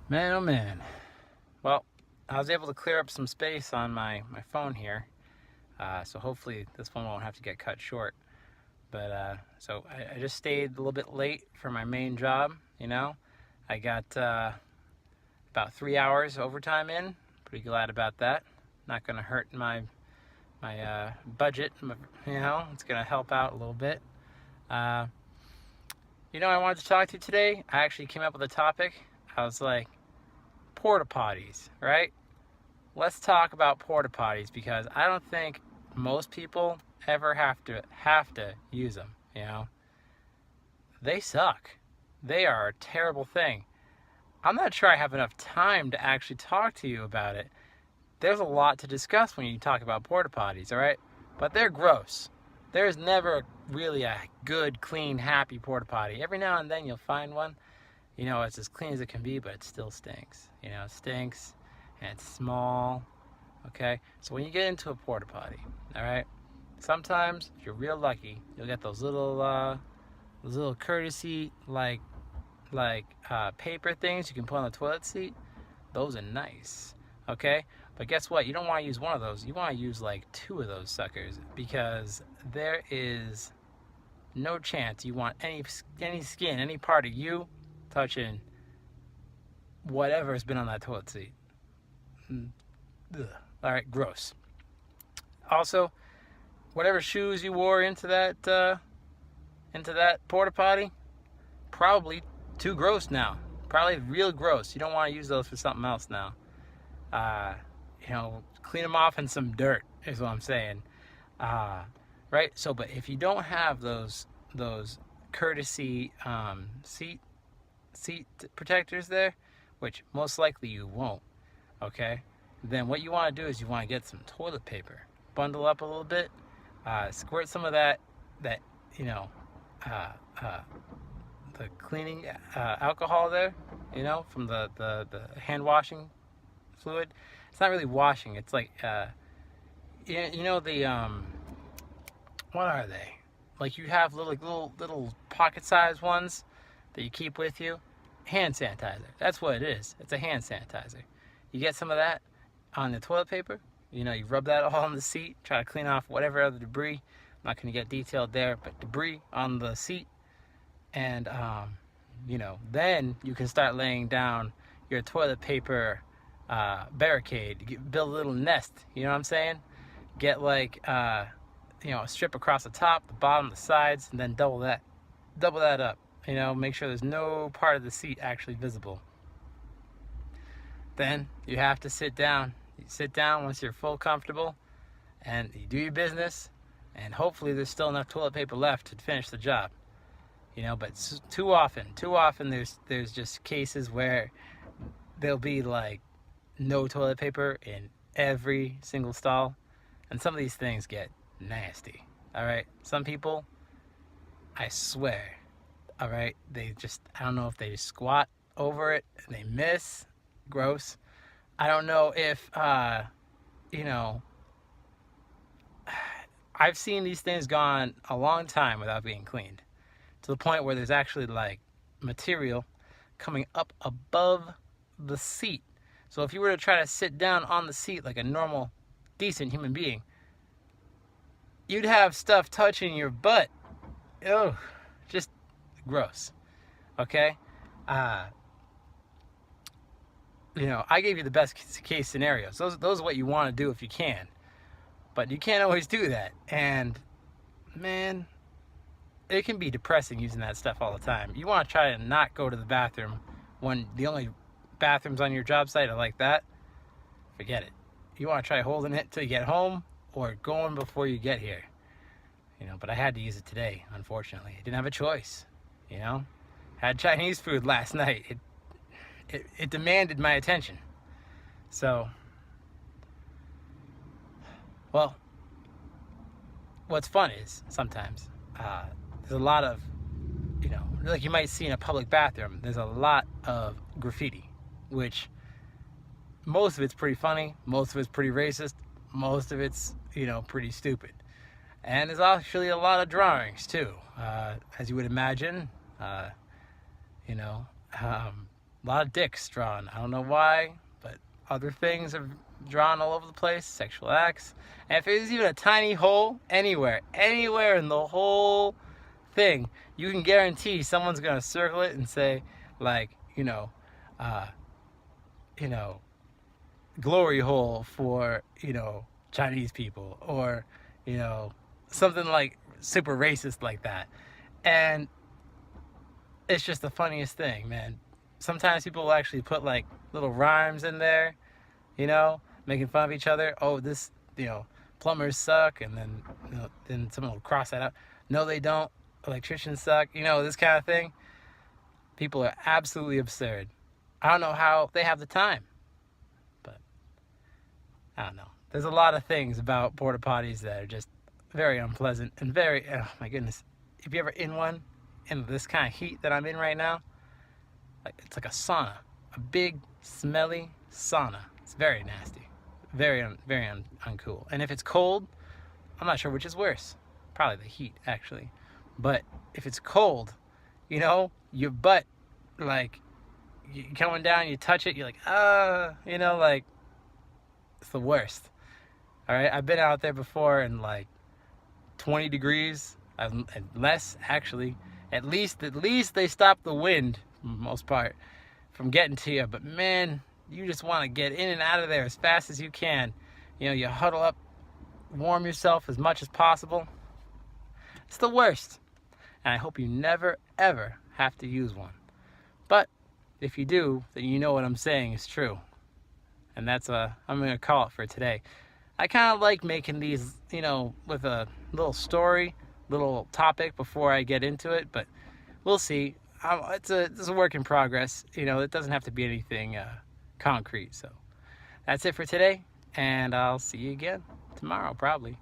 Man, oh man. Well, I was able to clear up some space on my phone here, so hopefully this one won't have to get cut short. But I just stayed a little bit late for my main job. I got about 3 hours overtime in. Pretty glad about that. Not gonna hurt my budget. It's gonna help out a little bit. Uh, I wanted to talk to you today. I actually came up with a topic. I was like, porta potties, right? Let's talk about porta potties because I don't think most people ever have to use them. They suck. They are a terrible thing. I'm not sure I have enough time to actually talk to you about it. There's a lot to discuss when you talk about porta potties, all right? But they're gross. There's never really a good, clean, happy porta potty. Every now and then you'll find one. It's as clean as it can be, but it still stinks. It stinks and it's small. Okay? So when you get into a porta potty, all right, sometimes if you're real lucky, you'll get those little courtesy paper things you can put on the toilet seat. Those are nice. Okay? But guess what? You don't want to use one of those. You want to use like two of those suckers because there is no chance you want any skin, any part of you touching whatever has been on that toilet seat. Ugh. All right, gross. Also, whatever shoes you wore into that porta potty, probably too gross now. Probably real gross. You don't want to use those for something else now. Clean them off in some dirt is what I'm saying. Right. So, but if you don't have those courtesy seat protectors there, which most likely you won't, okay, then what you want to do is you want to get some toilet paper, bundle up a little bit, squirt some of that you know uh, uh, the cleaning alcohol there, from the hand washing fluid. It's not really washing. It's like the what are they? Like you have little pocket sized ones that you keep with you. Hand sanitizer. That's what it is. It's a hand sanitizer. You get some of that on the toilet paper. You rub that all on the seat. Try to clean off whatever other debris. I'm not going to get detailed there, but debris on the seat. And then you can start laying down your toilet paper barricade. Build a little nest. You know what I'm saying? Get like a strip across the top, the bottom, the sides, and then double that up. Make sure there's no part of the seat actually visible. Then you have to sit down. You sit down once you're full comfortable, and you do your business. And hopefully there's still enough toilet paper left to finish the job. But too often there's just cases where there'll be like no toilet paper in every single stall, and some of these things get nasty. All right, some people, I swear, all right, I don't know if they just squat over it and they miss. Gross. I don't know if I've seen these things gone a long time without being cleaned, to the point where there's actually like material coming up above the seat. So if you were to try to sit down on the seat like a normal, decent human being, you'd have stuff touching your butt. Ugh, just gross. Okay? I gave you the best case scenarios. Those are what you want to do if you can. But you can't always do that. And, man, it can be depressing using that stuff all the time. You want to try to not go to the bathroom when the only bathrooms on your job site are like that. Forget it. You want to try holding it till you get home or going before you get here. But I had to use it today, unfortunately. I didn't have a choice. Had Chinese food last night. It demanded my attention. So, well, what's fun is sometimes there's a lot of, like you might see in a public bathroom, there's a lot of graffiti, which most of it's pretty funny, most of it's pretty racist, most of it's, pretty stupid. And there's actually a lot of drawings too, as you would imagine. You know, um, A lot of dicks drawn. I don't know why, but other things are drawn all over the place, sexual acts. And if it was even a tiny hole anywhere in the whole thing, you can guarantee someone's gonna circle it and say, like, glory hole for, Chinese people, or, something like super racist like that. And it's just the funniest thing, man. Sometimes people will actually put like little rhymes in there, making fun of each other. Oh, this, plumbers suck, and then someone will cross that out. No, they don't. Electricians suck. This kind of thing. People are absolutely absurd. I don't know how they have the time, but I don't know. There's a lot of things about porta potties that are just very unpleasant and very, oh my goodness. If you're ever in one, in this kind of heat that I'm in right now, it's like a sauna, a big, smelly sauna. It's very nasty, very uncool. And if it's cold, I'm not sure which is worse. Probably the heat, actually. But if it's cold, your butt, you coming down, you touch it, you're like, it's the worst. All right, I've been out there before in 20 degrees, and less actually. At least they stop the wind, for the most part, from getting to you. But man, you just want to get in and out of there as fast as you can. You huddle up, warm yourself as much as possible. It's the worst. And I hope you never, ever have to use one. But if you do, then you know what I'm saying is true. And I'm going to call it for today. I kind of like making these, with a little story, little topic before I get into it, but we'll see. It's a work in progress. It doesn't have to be anything concrete. So that's it for today, and I'll see you again tomorrow, probably.